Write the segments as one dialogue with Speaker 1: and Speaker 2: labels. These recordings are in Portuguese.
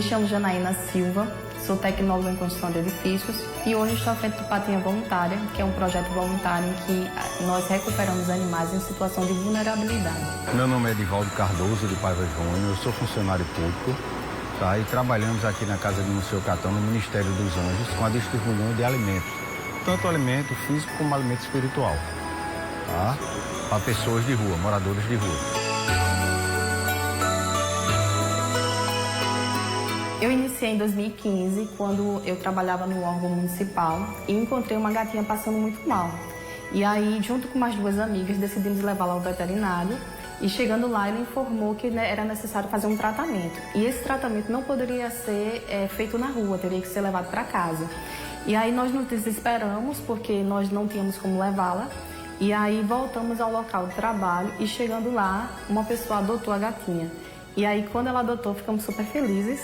Speaker 1: Me chamo Janaína Silva, sou tecnóloga em construção de edifícios e hoje estou à frente do Patinha Voluntária, que é um projeto voluntário em que nós recuperamos animais em situação de vulnerabilidade.
Speaker 2: Meu nome é Edivaldo Cardoso, de Paiva Júnior, eu sou funcionário público, tá? E trabalhamos aqui na Casa de Monsenhor Catão, no Ministério dos Anjos, com a distribuição de alimentos, tanto alimento físico como alimento espiritual, tá? Para pessoas de rua, moradores de rua.
Speaker 1: Eu iniciei em 2015, quando eu trabalhava no órgão municipal e encontrei uma gatinha passando muito mal. E aí, junto com mais duas amigas, decidimos levá-la ao veterinário e chegando lá, ele informou que era necessário fazer um tratamento. E esse tratamento não poderia ser feito na rua, teria que ser levado para casa. E aí nós nos desesperamos porque nós não tínhamos como levá-la. E aí voltamos ao local de trabalho e chegando lá, uma pessoa adotou a gatinha. E aí, quando ela adotou, ficamos super felizes.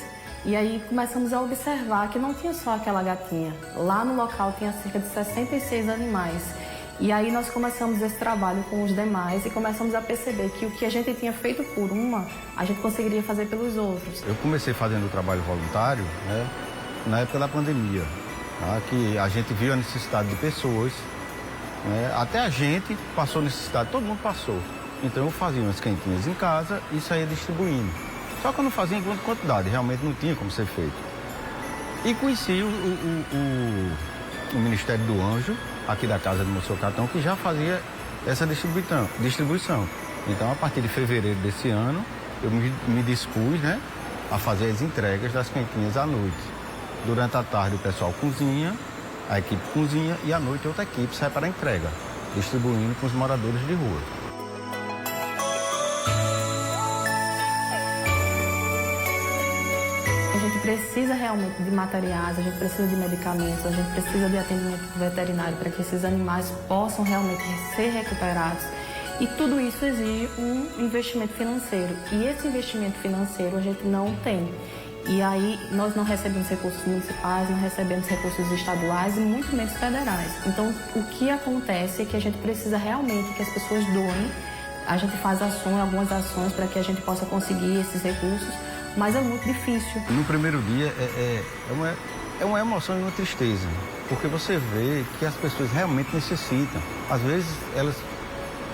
Speaker 1: E aí começamos a observar que não tinha só aquela gatinha. Lá no local tinha cerca de 66 animais. E aí nós começamos esse trabalho com os demais e começamos a perceber que o que a gente tinha feito por uma, a gente conseguiria fazer pelos outros.
Speaker 2: Eu comecei fazendo o trabalho voluntário, né, na época da pandemia, tá, que a gente viu a necessidade de pessoas, né, até a gente passou necessidade, todo mundo passou. Então eu fazia umas quentinhas em casa e saía distribuindo. Só que eu não fazia em grande quantidade, realmente não tinha como ser feito. E conheci o Ministério do Anjo, aqui da Casa de Monsenhor Catão, que já fazia essa distribuição. Então, a partir de fevereiro desse ano, eu me dispus, né, a fazer as entregas das quentinhas à noite. Durante a tarde o pessoal cozinha, a equipe cozinha e à noite outra equipe sai para a entrega, distribuindo com os moradores de rua.
Speaker 1: A gente precisa realmente de materiais, a gente precisa de medicamentos, a gente precisa de atendimento veterinário para que esses animais possam realmente ser recuperados. E tudo isso exige um investimento financeiro. E esse investimento financeiro a gente não tem. E aí nós não recebemos recursos municipais, não recebemos recursos estaduais e muito menos federais. Então o que acontece é que a gente precisa realmente que as pessoas doem. A gente faz algumas ações para que a gente possa conseguir esses recursos. Mas é muito difícil.
Speaker 2: No primeiro dia é uma emoção e uma tristeza, porque você vê que as pessoas realmente necessitam. Às vezes elas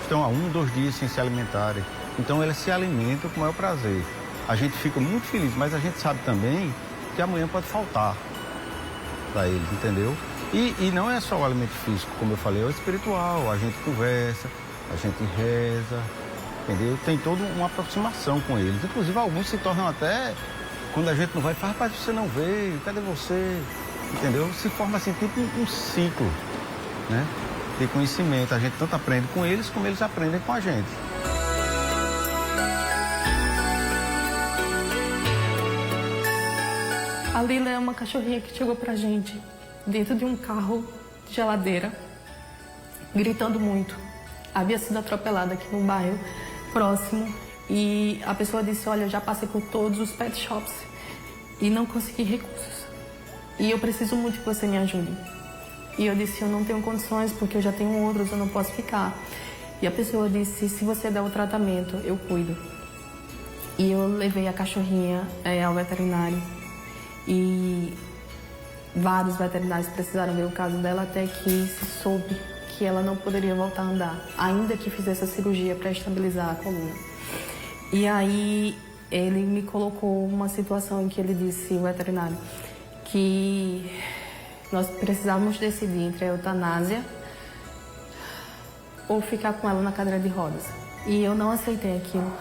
Speaker 2: estão há 1, 2 dias sem se alimentarem, então elas se alimentam com o maior prazer. A gente fica muito feliz, mas a gente sabe também que amanhã pode faltar para eles, entendeu? E não é só o alimento físico, como eu falei, é o espiritual. A gente conversa, a gente reza, entendeu? Tem toda uma aproximação com eles. Inclusive, alguns se tornam até, quando a gente não vai, fala, rapaz, você não veio, cadê você? Entendeu? Se forma assim, tipo um ciclo, né, de conhecimento. A gente tanto aprende com eles, como eles aprendem com a gente.
Speaker 1: A Lila é uma cachorrinha que chegou pra gente dentro de um carro de geladeira, gritando muito. Havia sido atropelada aqui no bairro próximo e a pessoa disse, olha, eu já passei por todos os pet shops e não consegui recursos. E eu preciso muito que você me ajude. E eu disse, eu não tenho condições porque eu já tenho outros, eu não posso ficar. E a pessoa disse, se você der o tratamento, eu cuido. E eu levei a cachorrinha ao veterinário e vários veterinários precisaram ver o caso dela até que se soube que ela não poderia voltar a andar, ainda que fizesse a cirurgia para estabilizar a coluna. E aí ele me colocou uma situação em que ele disse, o veterinário, que nós precisávamos decidir entre a eutanásia ou ficar com ela na cadeira de rodas. E eu não aceitei aquilo.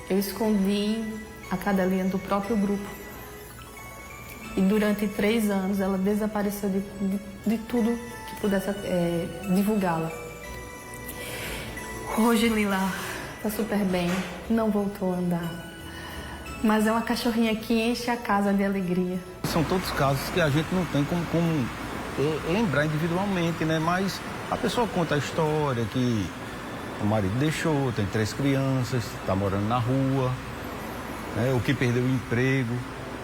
Speaker 1: Eu escondi a cadelinha do próprio grupo. E durante 3 anos ela desapareceu de tudo que pudesse divulgá-la. Hoje Lila está super bem, não voltou a andar. Mas é uma cachorrinha que enche a casa de alegria.
Speaker 2: São todos casos que a gente não tem como lembrar individualmente, né? Mas a pessoa conta a história que o marido deixou, tem 3 crianças, está morando na rua, né? O que perdeu o emprego,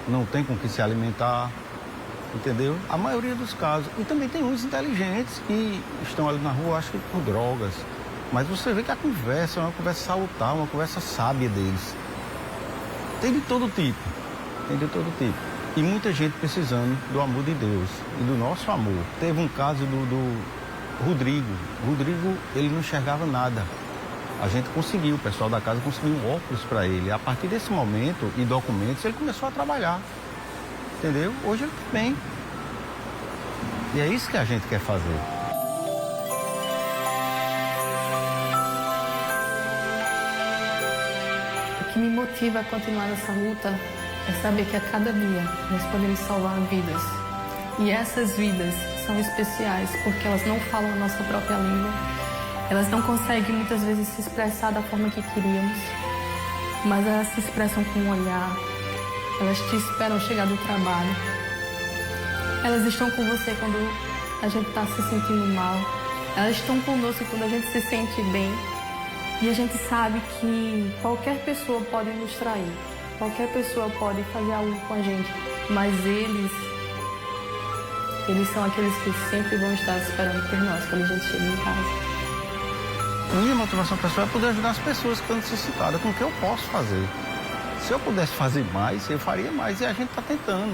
Speaker 2: não tem com que se alimentar, entendeu? A maioria dos casos. E também tem uns inteligentes que estão ali na rua, acho que por drogas. Mas você vê que a conversa é uma conversa salutar, uma conversa sábia deles. Tem de todo tipo, tem de todo tipo. E muita gente precisando do amor de Deus e do nosso amor. Teve um caso do Rodrigo. Rodrigo, ele não enxergava nada. A gente conseguiu, o pessoal da casa conseguiu um óculos para ele. A partir desse momento e documentos, ele começou a trabalhar. Entendeu? Hoje ele está bem. E é isso que a gente quer fazer.
Speaker 1: O que me motiva a continuar nessa luta é saber que a cada dia nós podemos salvar vidas. E essas vidas são especiais porque elas não falam a nossa própria língua. Elas não conseguem muitas vezes se expressar da forma que queríamos, mas elas se expressam com um olhar. Elas te esperam chegar do trabalho. Elas estão com você quando a gente está se sentindo mal. Elas estão conosco quando a gente se sente bem. E a gente sabe que qualquer pessoa pode nos trair. Qualquer pessoa pode fazer algo com a gente. Mas eles são aqueles que sempre vão estar esperando por nós quando a gente chega em casa.
Speaker 2: Minha motivação pessoal é poder ajudar as pessoas que estão necessitadas com o que eu posso fazer. Se eu pudesse fazer mais, eu faria mais. E a gente está tentando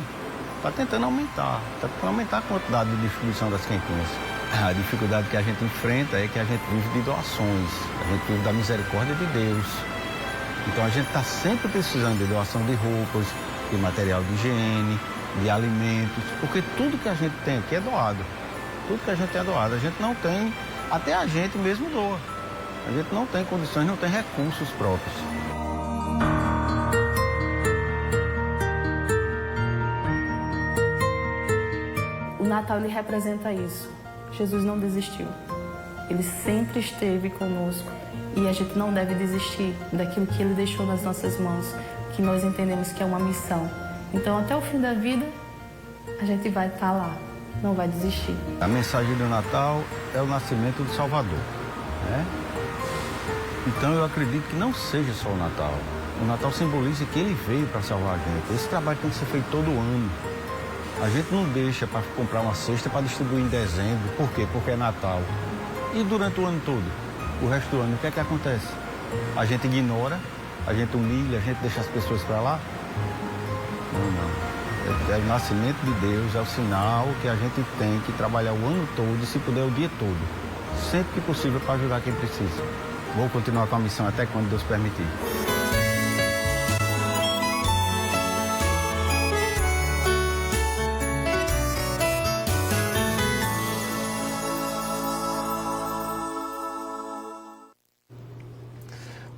Speaker 2: aumentar. Está tentando aumentar a quantidade de distribuição das quentinhas. A dificuldade que a gente enfrenta é que a gente vive de doações. A gente vive da misericórdia de Deus. Então a gente está sempre precisando de doação de roupas, de material de higiene, de alimentos. Porque tudo que a gente tem aqui é doado. Tudo que a gente tem é doado. A gente não tem, até a gente mesmo doa. A gente não tem condições, não tem recursos próprios.
Speaker 1: O Natal, ele representa isso. Jesus não desistiu. Ele sempre esteve conosco e a gente não deve desistir daquilo que ele deixou nas nossas mãos, que nós entendemos que é uma missão. Então, até o fim da vida, a gente vai estar lá, não vai desistir.
Speaker 2: A mensagem do Natal é o nascimento do Salvador, né? Então, eu acredito que não seja só o Natal. O Natal simboliza que ele veio para salvar a gente. Esse trabalho tem que ser feito todo ano. A gente não deixa para comprar uma cesta para distribuir em dezembro. Por quê? Porque é Natal. E durante o ano todo? O resto do ano, o que é que acontece? A gente ignora, a gente humilha, a gente deixa as pessoas para lá? Não. É o nascimento de Deus, é o sinal que a gente tem que trabalhar o ano todo e, se puder, o dia todo. Sempre que possível, para ajudar quem precisa. Vou continuar com a missão até quando Deus permitir.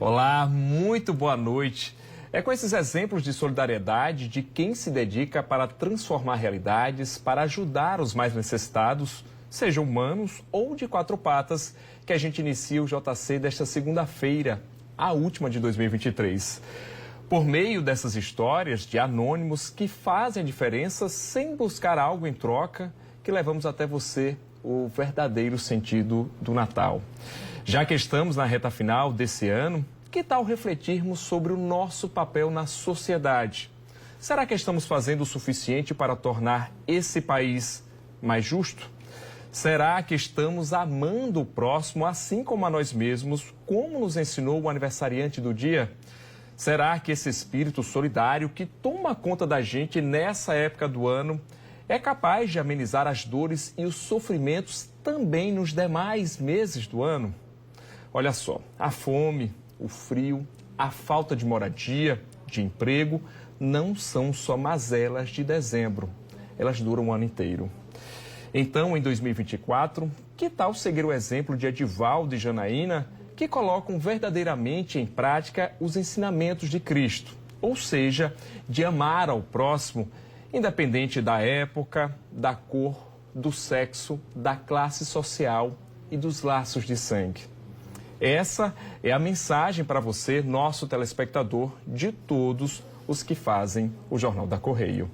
Speaker 3: Olá, muito boa noite. É com esses exemplos de solidariedade de quem se dedica para transformar realidades, para ajudar os mais necessitados, sejam humanos ou de quatro patas, que a gente inicia o JC desta segunda-feira, a última de 2023. Por meio dessas histórias de anônimos que fazem a diferença sem buscar algo em troca, que levamos até você o verdadeiro sentido do Natal. Já que estamos na reta final desse ano, que tal refletirmos sobre o nosso papel na sociedade? Será que estamos fazendo o suficiente para tornar esse país mais justo? Será que estamos amando o próximo assim como a nós mesmos, como nos ensinou o aniversariante do dia? Será que esse espírito solidário que toma conta da gente nessa época do ano é capaz de amenizar as dores e os sofrimentos também nos demais meses do ano? Olha só, a fome, o frio, a falta de moradia, de emprego, não são só mazelas de dezembro. Elas duram o ano inteiro. Então, em 2024, que tal seguir o exemplo de Edivaldo e Janaína, que colocam verdadeiramente em prática os ensinamentos de Cristo, ou seja, de amar ao próximo, independente da época, da cor, do sexo, da classe social e dos laços de sangue. Essa é a mensagem para você, nosso telespectador, de todos os que fazem o Jornal da Correio.